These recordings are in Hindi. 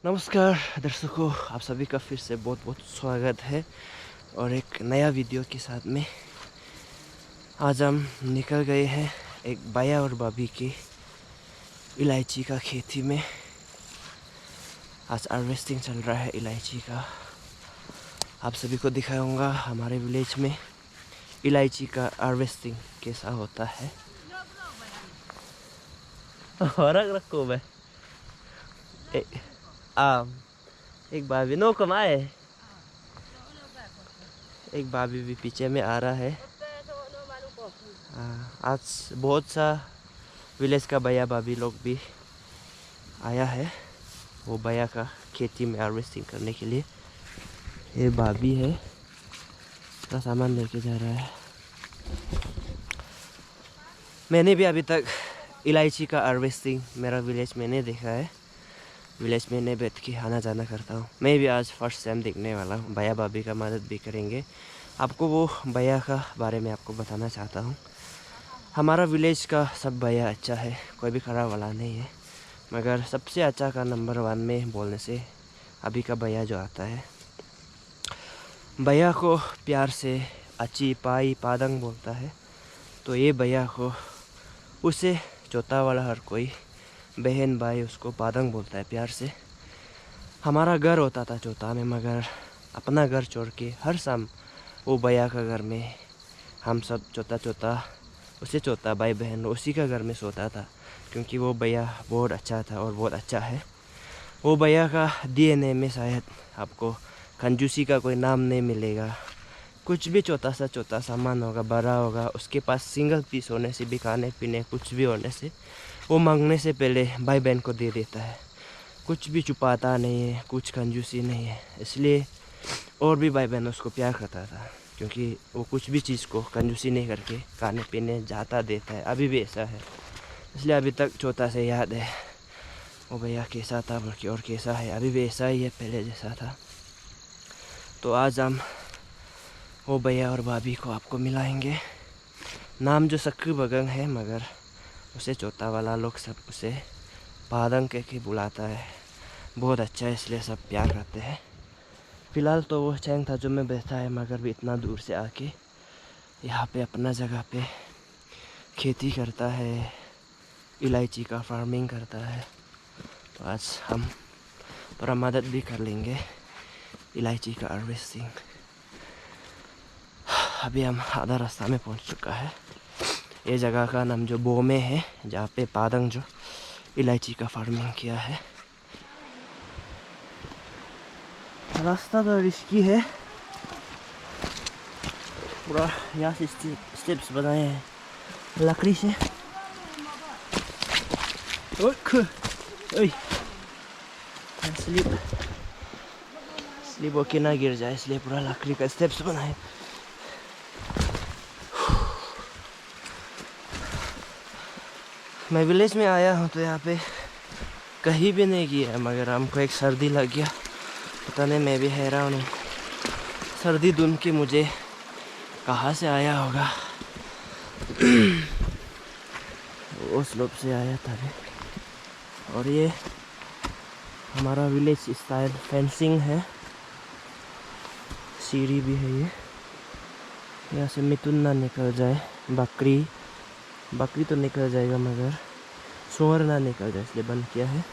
नमस्कार दर्शकों, आप सभी का फिर से बहुत बहुत स्वागत है और एक नया वीडियो के साथ में। आज हम निकल गए हैं एक भैया और भाभी की इलायची का खेती में। आज हार्वेस्टिंग चल रहा है इलायची का। आप सभी को दिखाऊंगा हमारे विलेज में इलायची का हार्वेस्टिंग कैसा होता है। और रखो मैं एक भाभी नो कमाए, एक भाभी भी पीछे में आ रहा है। आज बहुत सा विलेज का भैया भाभी लोग भी आया है वो भैया का खेती में हार्वेस्टिंग करने के लिए। ये भाभी है, इसका सामान लेके जा रहा है। मैंने भी अभी तक इलायची का हार्वेस्टिंग मेरा विलेज में नहीं देखा है। विलेज में नहीं बैठ के आना जाना करता हूँ। मैं भी आज फर्स्ट टाइम देखने वाला हूँ। भैया भाभी का मदद भी करेंगे। आपको वो भैया का बारे में आपको बताना चाहता हूँ। हमारा विलेज का सब भैया अच्छा है, कोई भी खराब वाला नहीं है, मगर सबसे अच्छा का नंबर 1 में बोलने से अभी का भैया जो आता है। भैया को प्यार से अच्छी पाई पादंग बोलता है, तो ये भैया को उसे चौथा वाला हर कोई बहन भाई उसको पादंग बोलता है प्यार से। हमारा घर होता था चौथा में, मगर अपना घर छोड़ के हर शाम वो भैया का घर में हम सब चौथा चौथा उसे चौथा भाई बहन उसी का घर में सोता था, क्योंकि वो भैया बहुत अच्छा था और बहुत अच्छा है। वो भैया का डीएनए में शायद आपको कंजूसी का कोई नाम नहीं मिलेगा। कुछ भी छोटा सा सामान होगा, बड़ा होगा, उसके पास सिंगल पीस होने से भी, खाने पीने कुछ भी होने से, वो मांगने से पहले भाई बहन को दे देता है। कुछ भी छुपाता नहीं है, कुछ कंजूसी नहीं है। इसलिए और भी भाई बहन उसको प्यार करता था, क्योंकि वो कुछ भी चीज़ को कंजूसी नहीं करके खाने पीने जाता देता है। अभी भी ऐसा है, इसलिए अभी तक छोटा से याद है वो भैया कैसा था बल्कि, और कैसा है अभी भी ऐसा ही है, पहले जैसा था। तो आज हम वो भैया और भाभी को आपको मिलाएंगे। नाम जो सक्कू बगंग है, मगर उसे चौथा वाला लोग सब उसे पादंग कह के बुलाता है। बहुत अच्छा है, इसलिए सब प्यार करते हैं। फ़िलहाल तो वो चैंग था जो में बैठा है, मगर भी इतना दूर से आके यहाँ पे अपना जगह पे खेती करता है, इलायची का फार्मिंग करता है। तो आज हम थोड़ा मदद भी कर लेंगे इलायची का हार्वेस्टिंग। अभी हम आधा रास्ता में पहुंच चुका है। ये जगह का नाम जो बोमे है, जहाँ पे पादंग जो इलायची का फार्मिंग किया है। रास्ता तो रिस्की है, पूरा यहाँ से स्टेप्स बनाए हैं लकड़ी से। स्लिप होके ना गिर जाए, इसलिए पूरा लकड़ी का स्टेप्स बनाए। मैं विलेज में आया हूँ तो यहाँ पे कहीं भी नहीं किया है, मगर हमको एक सर्दी लग गया। पता नहीं, मैं भी हैरान हूँ। सर्दी धुन के मुझे कहाँ से आया होगा। वो स्लोप से आया था भी। और ये हमारा विलेज स्टाइल फेंसिंग है, सीढ़ी भी है। ये यहाँ से मिथुन ना निकल जाए, बकरी तो निकल जाएगा, मगर सुअर ना निकल जाए, इसलिए बंद किया है।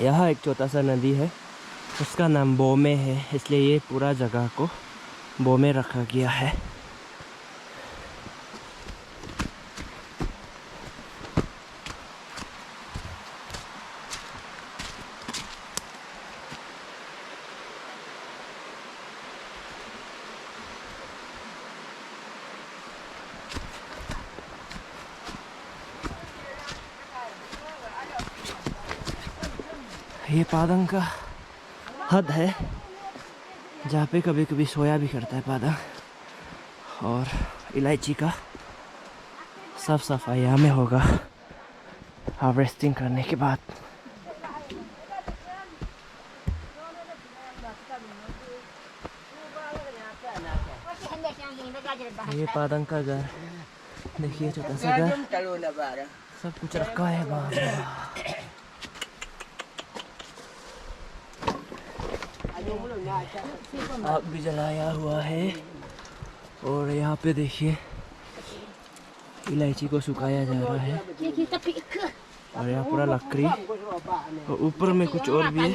यहाँ एक छोटा सा नदी है, उसका नाम बोमे है, इसलिए ये पूरा जगह को बोमे रखा गया है। ये पादंग का हद है, जहाँ पे कभी कभी सोया भी करता है पादंग। और इलायची का साफ सफाई यहाँ में होगा हार्वेस्टिंग करने के बाद। ये पादंग का घर देखिए, छोटा सा घर, सब कुछ रखा है बाबा। आग भी जलाया हुआ है और यहाँ पे देखिए इलायची को सुखाया जा रहा है और यहाँ पूरा लकड़ी और ऊपर में कुछ और भी है।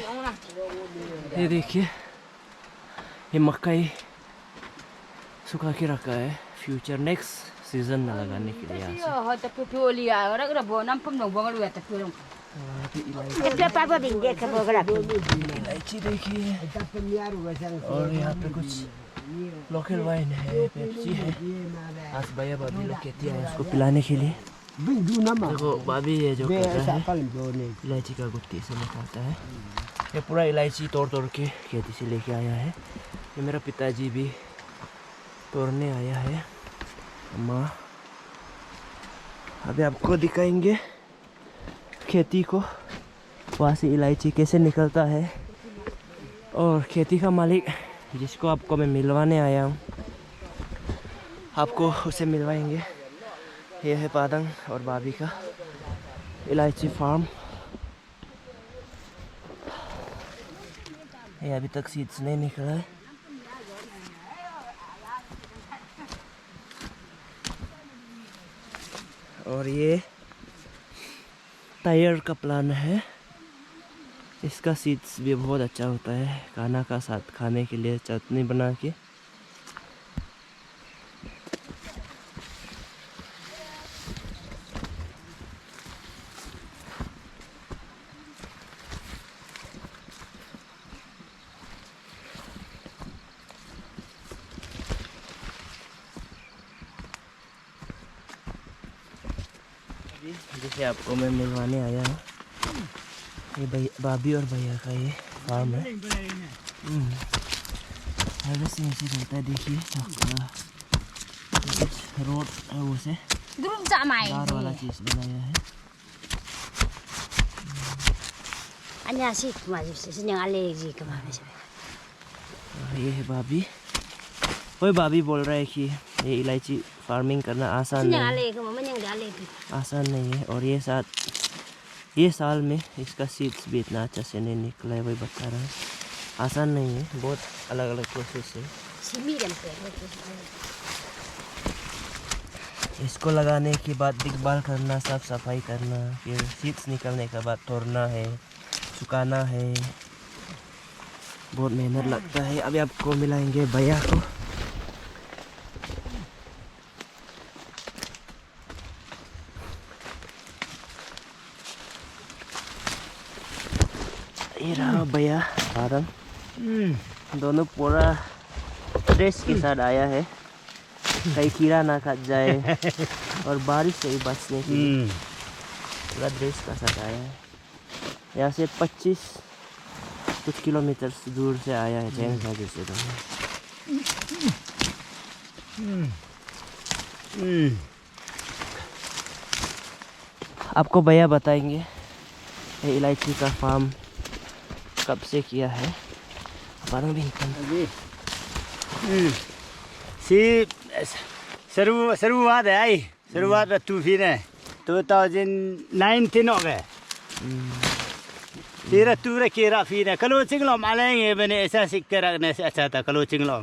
ये देखिए ये मकई सुखा के रखा है फ्यूचर नेक्स्ट सीजन में लगाने के लिए। इलायची देखिए और यहाँ पे कुछ लोकल वाइन है, पेप्सी है। आज भैया भाभी लोग कहती है उसको पिलाने के लिए। देखो भाभी ये जो कर रहा है इलायची का गुत्ती से निकालता है। ये पूरा इलायची तोड़ तोड़ के खेती से लेके आया है। ये मेरा पिताजी भी तोड़ने आया है। अम्मा अभी आपको दिखाएंगे खेती को, वहाँ से इलायची कैसे निकलता है और खेती का मालिक जिसको आपको मैं मिलवाने आया हूँ आपको उसे मिलवाएंगे। ये है पादंग और भाभी का इलायची फार्म। ये अभी तक सीड्स नहीं निकला है। और ये टायर का प्लान है। इसका सीड्स भी बहुत अच्छा होता है खाना का साथ खाने के लिए, चटनी बना के। जिसे आपको मैं मिलवाने आया हूँ, ये भाभी और भैया का ये फार्म है। हार्वेस्टिंग ऐसे चलता है। देखिए रोड है वो से दार वाला चीज बनाया है। ये है भाभी। कोई भाभी बोल रहा है कि ये इलायची फार्मिंग करना आसान नहीं है और ये साल में इसका सीड्स भी इतना अच्छा से नहीं निकला है। वही बता रहा है आसान नहीं है, बहुत अलग अलग प्रोसेस है। इसको लगाने के बाद देखभाल करना, साफ सफाई करना, फिर सीड्स निकलने के बाद तोड़ना है, सुखाना है, बहुत मेहनत लगता है। अभी आपको मिलाएंगे भैया को। ये रहा भैया पादंग। दोनों पूरा ड्रेस के साथ आया है, कहीं कीड़ा ना काट जाए और बारिश से ही बचने के लिए पूरा ड्रेस का साथ आया है। यहाँ से 25 कुछ किलोमीटर दूर से आया है जैन सागर से। आपको भैया बताएंगे ये इलायची का फार्म कब से किया है। पादंग भी शुरुआत है आई शुरुआत में तू फिर 2019 हो गए तेरा तूरा केरा फिर कलो चिंगलो मालेंगे बने ऐसा सीख कर रखने से अच्छा था। कलो चिंगलो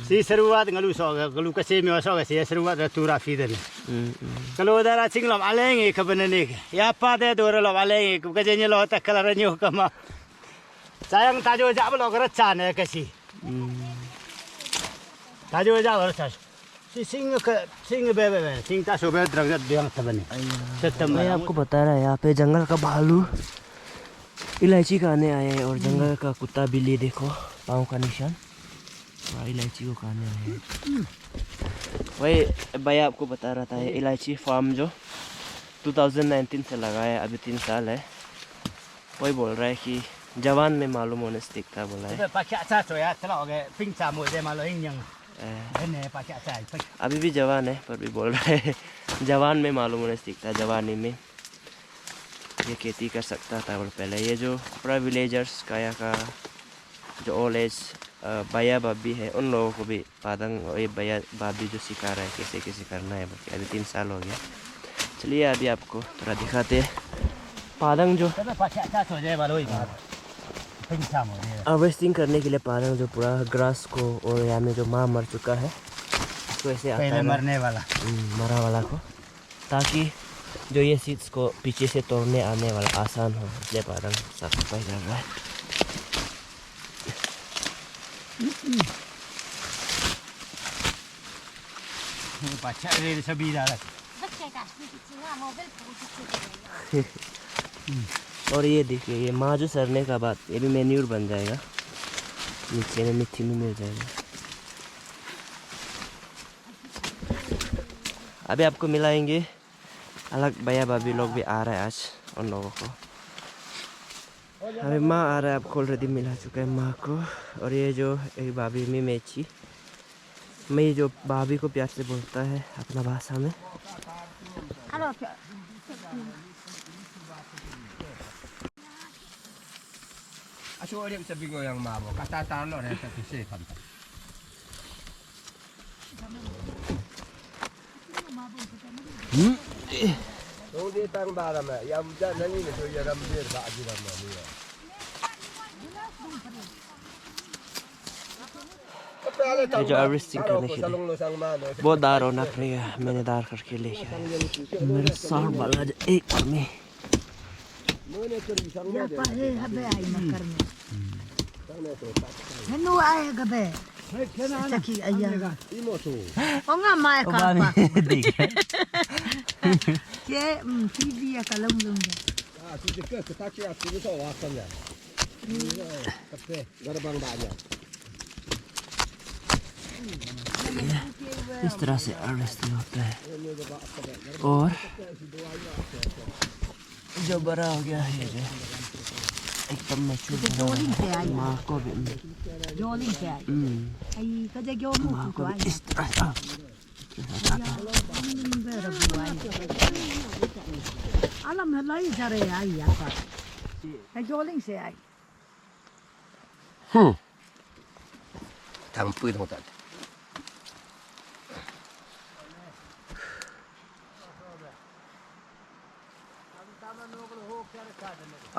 सी शुरुआत गलू सो गया गलू का से में सो गया शुरुआत तूरा फिर कलो दारा चिंगलो मालेंगे कबने ने या पादे दोर लो मालेंगे कजे लो तक कलर न्यू कमा sayang tajo ja blo gar cha ne ka si tajo ja gar cha si sing be sing ta so be drag दियांग था बने। मैं आपको बता रहा है यहाँ पे जंगल का भालू इलायची खाने आए हैं और जंगल का कुत्ता बिल्ली देखो पाँव का निशान और इलायची को खाने आए हैं। वही भैया आपको बता रहा था इलायची फार्म जो 2019 से लगाया अभी 3 साल है। वही बोल रहा है कि जवान में मालूम होने से दिखता बोला है। अभी भी जवान है पर भी बोल रहा है जवान में मालूम होने से दिखता, जवानी में ये खेती कर सकता था। और पहले ये जो पूरा विलेजर्स काया का जो ओल्ड एज भैया भाभी है उन लोगों को भी पादंग और ये भैया भाभी जो सिखा रहा है कैसे कैसे करना है। बल्कि अभी 3 साल हो गया। चलिए अभी आपको थोड़ा दिखाते हैं पादंग जो फिर शाम हो रही है हार्वेस्टिंग करने के लिए पारंग जो पूरा ग्रास को और यहाँ में जो माँ मर चुका है उसको ऐसे पहले आता मरने वाला मरा वाला को, ताकि जो ये सीड्स को पीछे से तोड़ने आने वाला आसान हो, इसलिए पारंग साफ सफाई कर रहा है। अच्छा ये सभी जा रहा और ये देखिए, ये माँ जो सड़ने का बाद ये भी मैन्यूर बन जाएगा, नीचे में मिट्टी में मिल जाएगा। अभी आपको मिलाएंगे अलग भैया भाभी लोग भी आ रहा है आज उन लोगों को। अभी माँ आ रहा है, आपको ऑलरेडी मिला चुका है माँ को। और ये जो एक भाभी में मेची, मैं जो भाभी को प्यार से बोलता है अपना भाषा में। Asyik dia bingung yang mabuk. Kata tanah dia tak bisa kan. Dong dia tang baram ya. Yang jangan ni tu ya ram dia tak ada ram ni. ये जो हार्वेस्टिंग करने के लिए बहुत दार होना पड़ेगा, मैंने दार करके लेके आया। मेरा साउंड वाला एक में Menu ay gabi. Taki ayan. O nga may kapa. Ke TV ya kalung-lung. Ah, tu ke tak ya, tu tu wasan ya. Kape, garbang banyak. इस तरह से हार्वेस्टिंग होता है। और जो बड़ा हो गया है जो एकदम मैच्योर माँ को भी Joling kaya. Ay kada gyo mo माँ को ko भी ay. इस तरह Alam halay jare ay apa. Ay joling se ay. Thằng pui thằng tận.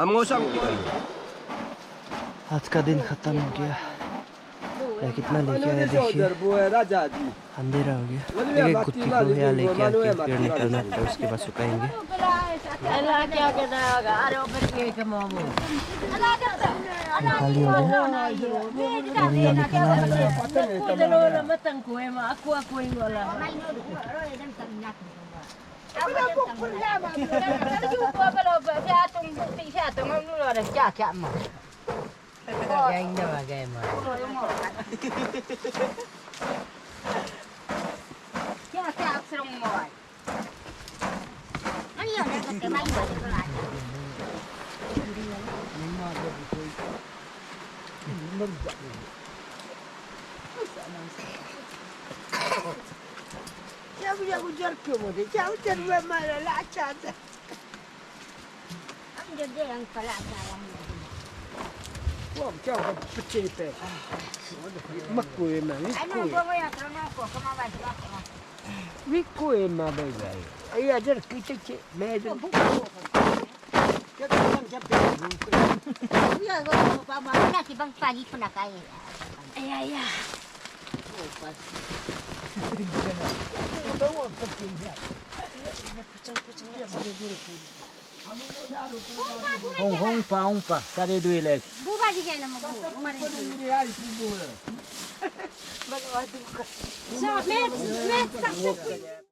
Amosang आज का दिन खत्म हो गया। या कितना लेके आया देखिए, अंधेरा हो गया। एक कुत्ती को यहाँ लेके आके फिर निकलना है, तो उसके बाद सुखाएंगे। खाली हो गया और ये निकला Jangan ujar kamu deh, jangan ujar mana lah cara. Jadi yang pelak dalam. Wah, jangan pecah pecah. Makui mana? Anak bawa yang kerana aku kemana juga. Makui mana bagai? Ayah ajar kita cek, macam. Ya, aku bawa mana si bang pagi pun nak kaya. Ayah, ayah. Hong pa, kade dui lek. Buba juga nama bu. So, let's